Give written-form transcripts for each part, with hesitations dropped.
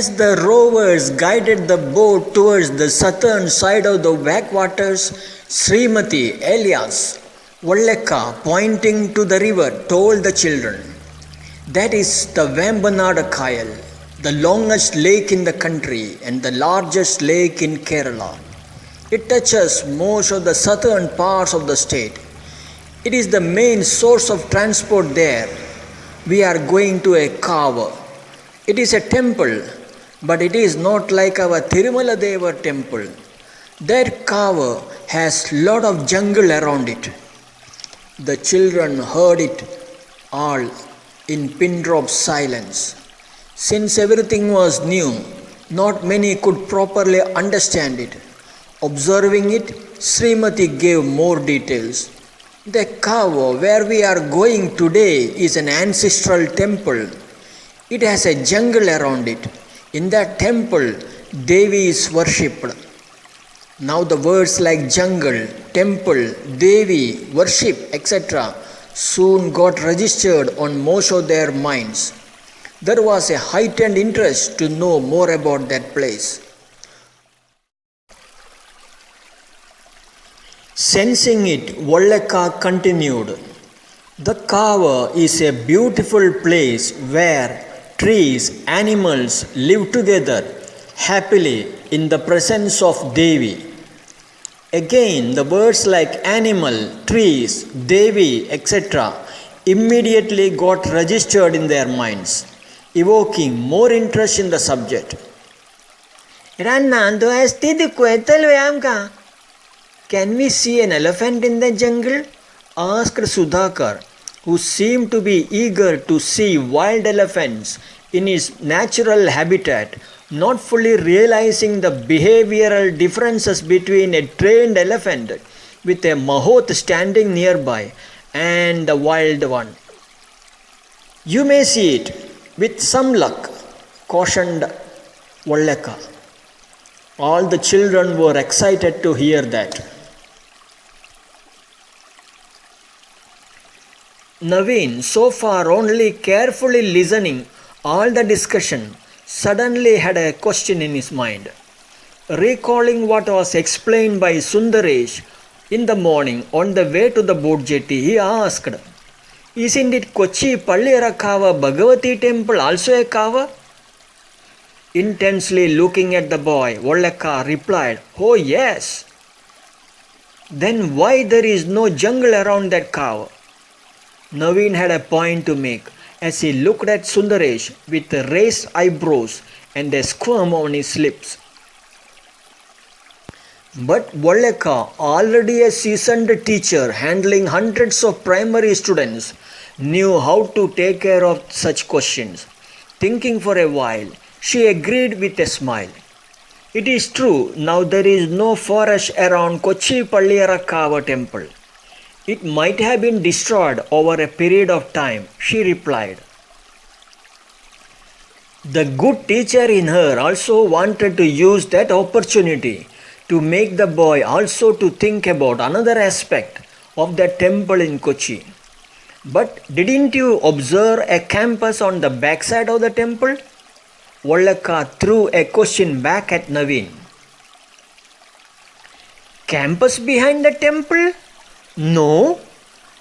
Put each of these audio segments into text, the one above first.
As the rowers guided the boat towards the southern side of the backwaters, Srimati Elias Vollekka, pointing to the river, told the children, "That is the Vembanada Kayal, the longest lake in the country and the largest lake in Kerala. It touches most of the southern parts of the state. It is the main source of transport there. We are going to a cave. It is a temple, but it is not like our Tirumala Deva temple. That cave has lot of jungle around it." The children heard it all in pin drop silence. Since everything was new, not many could properly understand it. Observing it, Srimati gave more details. "The cave where we are going today is an ancestral temple. It has a jungle around it. In that temple, Devi is worshipped." Now the words like jungle, temple, Devi, worship, etc. soon got registered on most of their minds. There was a heightened interest to know more about that place. Sensing it, Vollekka continued, "The cave is a beautiful place where trees, animals live together happily in the presence of Devi." Again, the words like animal, trees, Devi, etc. immediately got registered in their minds, evoking more interest in the subject. "Can we see an elephant in the jungle?" asked Sudhakar, who seemed to be eager to see wild elephants in its natural habitat, not fully realizing the behavioral differences between a trained elephant with a mahout standing nearby and the wild one. "You may see it, with some luck," cautioned Vollekka. All the children were excited to hear that. Naveen, so far only carefully listening all the discussion, suddenly had a question in his mind. Recalling what was explained by Sundaresh in the morning on the way to the boat jetty, he asked, "Isn't it Kochi Palliyara Kava Bhagavati temple also a kava?" Intensely looking at the boy, Vollekka replied, "Oh yes." "Then why there is no jungle around that kava?" Naveen had a point to make as he looked at Sundaresh with raised eyebrows and a squirm on his lips. But Vollekka, already a seasoned teacher handling hundreds of primary students, knew how to take care of such questions. Thinking for a while, she agreed with a smile. "It is true, now there is no forest around Kochi Palliyara Kava temple. It might have been destroyed over a period of time," she replied. The good teacher in her also wanted to use that opportunity to make the boy also to think about another aspect of the temple in Kochi. "But didn't you observe a campus on the backside of the temple?" Vollekka threw a question back at Naveen. "Campus behind the temple? No."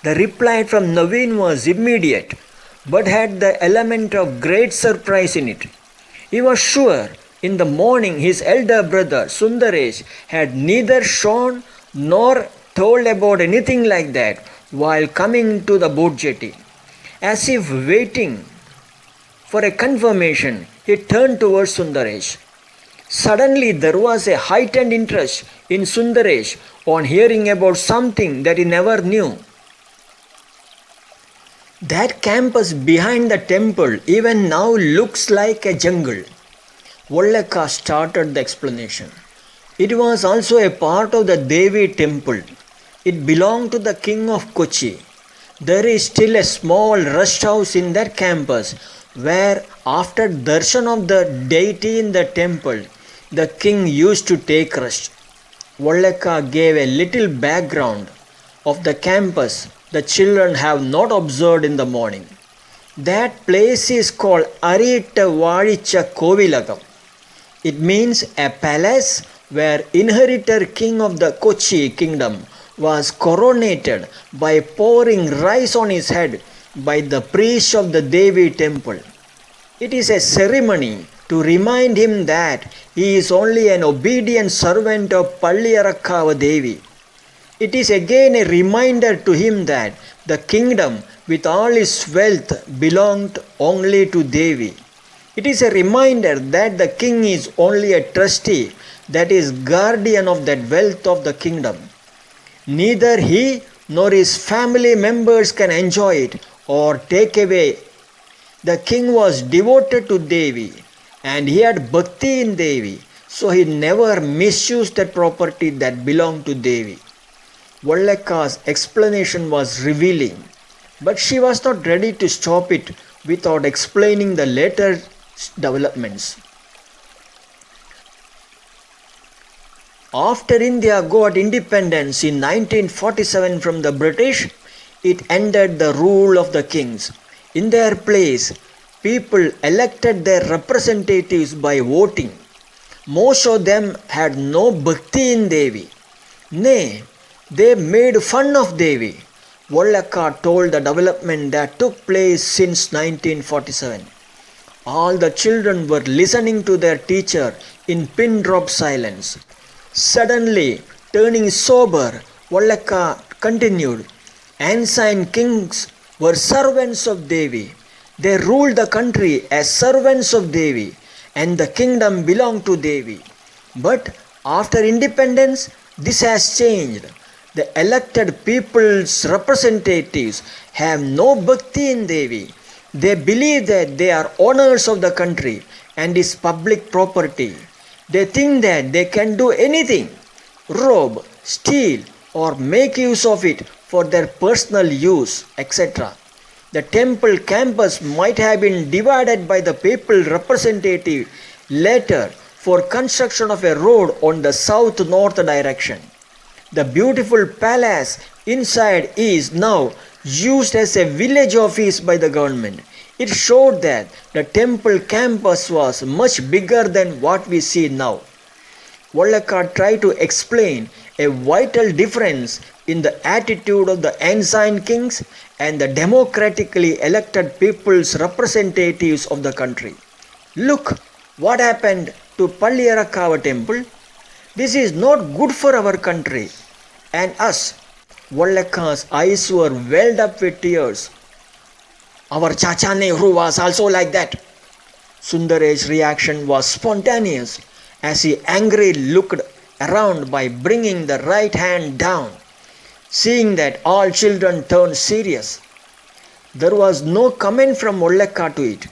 The reply from Naveen was immediate, but had the element of great surprise in it. He was sure in the morning his elder brother Sundaresh had neither shown nor told about anything like that while coming to the boat jetty. As if waiting for a confirmation, he turned towards Sundaresh. Suddenly there was a heightened interest in Sundaresh on hearing about something that he never knew. "That campus behind the temple even now looks like a jungle." Vollekka started the explanation. "It was also a part of the Devi temple. It belonged to the king of Kochi. There is still a small rest house in that campus where after darshan of the deity in the temple, the king used to take rest." Vollekka gave a little background of the campus the children have not observed in the morning. "That place is called Aritta Valicha Kovilagam. It means a palace where inheritor king of the Kochi kingdom was coronated by pouring rice on his head by the priest of the Devi temple. It is a ceremony to remind him that he is only an obedient servant of Pathekka Devi. It is again a reminder to him that the kingdom with all its wealth belonged only to Devi. It is a reminder that the king is only a trustee, that is, guardian of that wealth of the kingdom. Neither he nor his family members can enjoy it or take away. The king was devoted to Devi and he had bhakti in Devi, so he never misused that property that belonged to Devi. Vallekka's explanation was revealing, but she was not ready to stop it without explaining the later developments. After India got independence in 1947 from the British, it ended the rule of the kings. In their place, people elected their representatives by voting. Most of them had no bhakti in Devi. Nay, they made fun of Devi. Vallekka told the development that took place since 1947. All the children were listening to their teacher in pin-drop silence. Suddenly, turning sober, Vallekka continued, "Ancient kings were servants of Devi. They ruled the country as servants of Devi, and the kingdom belonged to Devi. But after independence, this has changed. The elected people's representatives have no bhakti in Devi. They believe that they are owners of the country and its public property. They think that they can do anything, rob, steal, or make use of it for their personal use, etc. The temple campus might have been divided by the people representative later for construction of a road on the south-north direction. The beautiful palace inside is now used as a village office by the government. It showed that the temple campus was much bigger than what we see now. Vallekka tried to explain a vital difference in the attitude of the ancient kings and the democratically elected people's representatives of the country. Look what happened to Pathekka temple. This is not good for our country and us. Vallekka's eyes were welled up with tears. Our Chacha Nehru was also like that. Sundaresh's reaction was spontaneous as he angrily looked around by bringing the right hand down. Seeing that all children turned serious, there was no comment from Vallekka to it.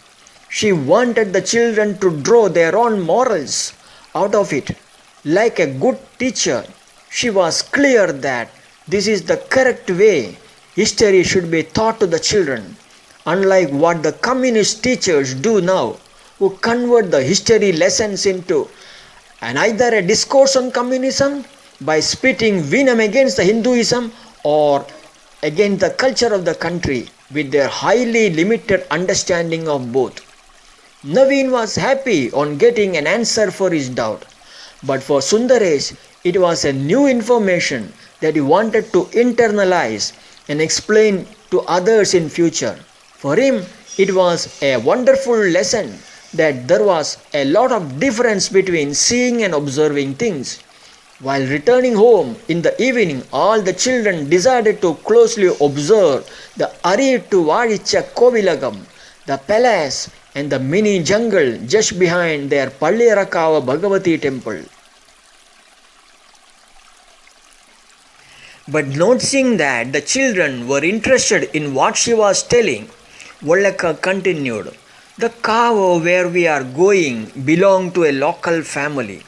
She wanted the children to draw their own morals out of it. Like a good teacher, she was clear that this is the correct way history should be taught to the children, unlike what the communist teachers do now, who convert the history lessons into either a discourse on communism by spitting venom against the Hinduism or against the culture of the country with their highly limited understanding of both. Naveen was happy on getting an answer for his doubt, but for Sundaresh, it was a new information that he wanted to internalize and explain to others in future. For him, it was a wonderful lesson that there was a lot of difference between seeing and observing things. While returning home in the evening, all the children decided to closely observe the Aritu Vadicha Kovilagam, the palace and the mini jungle just behind their Pathekka Bhagavati temple. But noticing that the children were interested in what she was telling, Vallekka continued, "The cow where we are going belong to a local family.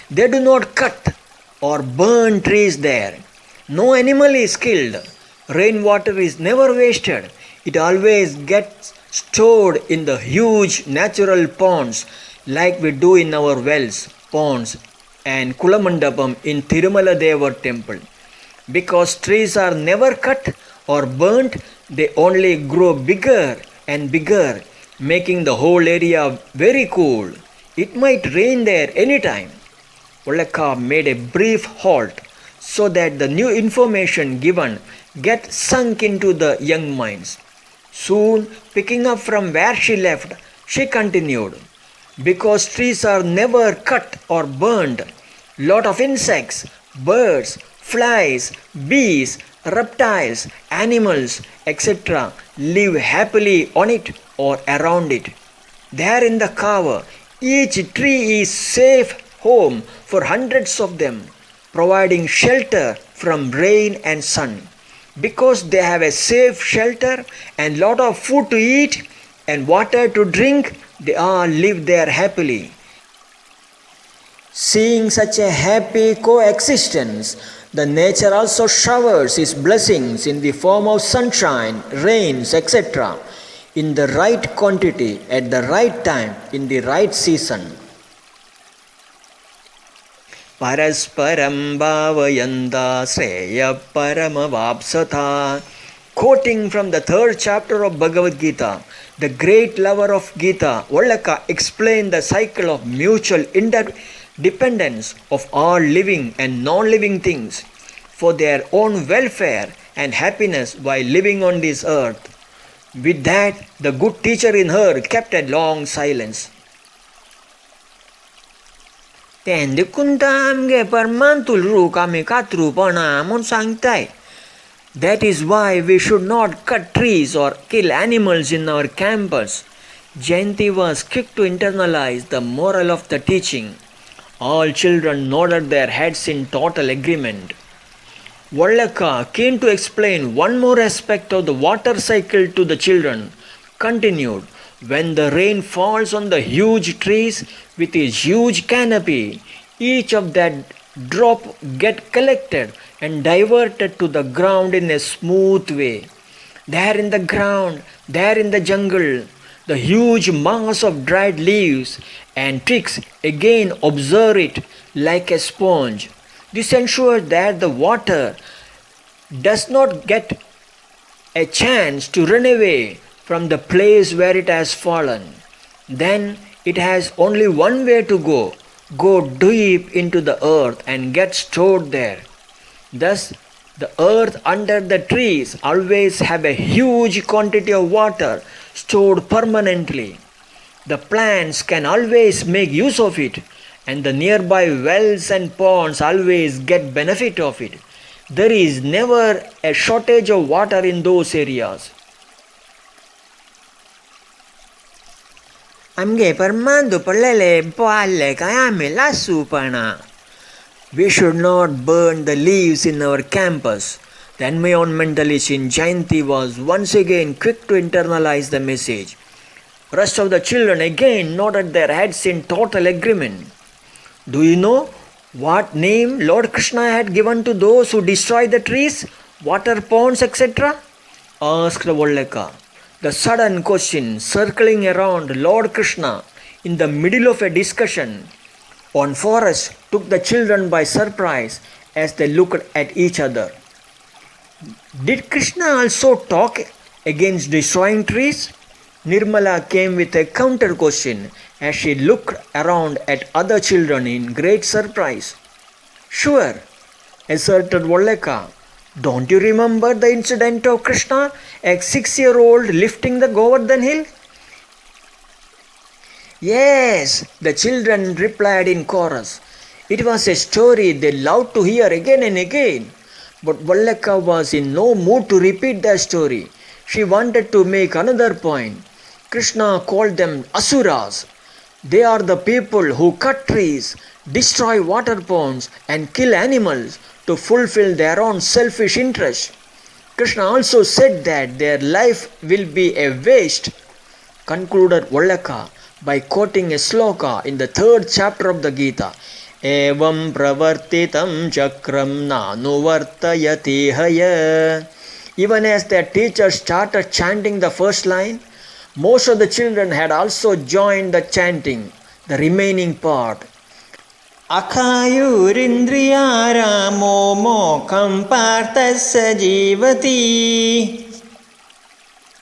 They do not cut or burn trees there. No animal is killed. Rainwater is never wasted. It always gets stored in the huge natural ponds like we do in our wells, ponds and Kulamandapam in Tirumala Deva temple. Because trees are never cut or burnt, they only grow bigger and bigger, making the whole area very cool. It might rain there any time. Oleka made a brief halt so that the new information given get sunk into the young minds. Soon, picking up from where she left, she continued. Because trees are never cut or burned, lot of insects, birds, flies, bees, reptiles, animals, etc. live happily on it or around it. There in the cover, each tree is safe home for hundreds of them, providing shelter from rain and sun. Because they have a safe shelter and lot of food to eat and water to drink, they all live there happily. Seeing such a happy coexistence, the nature also showers its blessings in the form of sunshine, rains, etc., in the right quantity, at the right time, in the right season. Parasparam bhavayanda sreya paramavapsatha. Quoting from the 3rd chapter of Bhagavad Gita, the great lover of Gita, Oleka explained the cycle of mutual interdependence of all living and non-living things for their own welfare and happiness while living on this earth. With that, the good teacher in her kept a long silence. Then the kuntam ge parmantul ru kami katru pana mun sangtai. That is why we should not cut trees or kill animals in our campus. Jayanti was quick to internalize the moral of the teaching. All children nodded their heads in total agreement. Vallaka, keen to explain one more aspect of the water cycle to the children, continued, when the rain falls on the huge trees with its huge canopy, each of that drop get collected and diverted to the ground in a smooth way. There in the ground, there in the jungle, the huge mass of dried leaves and twigs again absorb it like a sponge. This ensures that the water does not get a chance to run away from the place where it has fallen. Then it has only one way to go deep into the earth and get stored there. Thus, the earth under the trees always have a huge quantity of water stored permanently. The plants can always make use of it, and the nearby wells and ponds always get benefit of it. There is never a shortage of water in those areas. Amge parmando parlele palle kayame lasu pana. We should not burn the leaves in our campus. The environmentalist in Jayanti was once again quick to internalize the message. Rest of the children again nodded their heads in total agreement. Do you know what name Lord Krishna had given to those who destroy the trees, water ponds, etc.? Asked Vallaka. The sudden question circling around Lord Krishna in the middle of a discussion on forest took the children by surprise as they looked at each other. Did Krishna also talk against destroying trees? Nirmala came with a counter question as she looked around at other children in great surprise. Sure, asserted Vallaka. Don't you remember the incident of Krishna, a 6-year-old lifting the Govardhan hill? Yes, the children replied in chorus. It was a story they loved to hear again and again. But Vallaka was in no mood to repeat the story. She wanted to make another point. Krishna called them Asuras. They are the people who cut trees, destroy water ponds and kill animals to fulfill their own selfish interest. Krishna also said that their life will be a waste, concluded Vallaka by quoting a sloka in the 3rd chapter of the Gita. Evam pravartitam chakram nanuvartayati haya. Even as their teacher started chanting the first line, most of the children had also joined the chanting, the remaining part. Akayurindriyaramo mokam partasya jivati.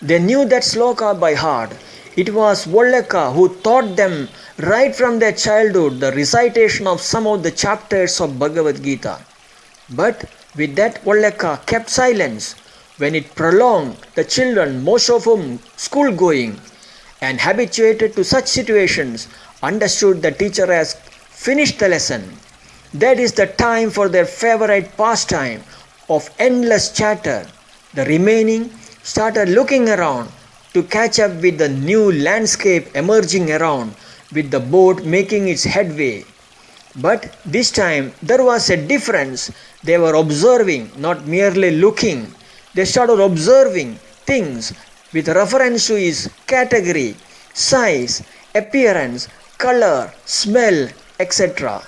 They knew that sloka by heart. It was Vollekka who taught them right from their childhood the recitation of some of the chapters of Bhagavad Gita. But with that Vollekka kept silence when it prolonged the children, most of whom school going and habituated to such situations, understood the teacher has finished the lesson. That is the time for their favorite pastime of endless chatter. The remaining started looking around to catch up with the new landscape emerging around, with the boat making its headway. But this time there was a difference. They were observing, not merely looking. They started observing things with reference to its category, size, appearance, color, smell, etc.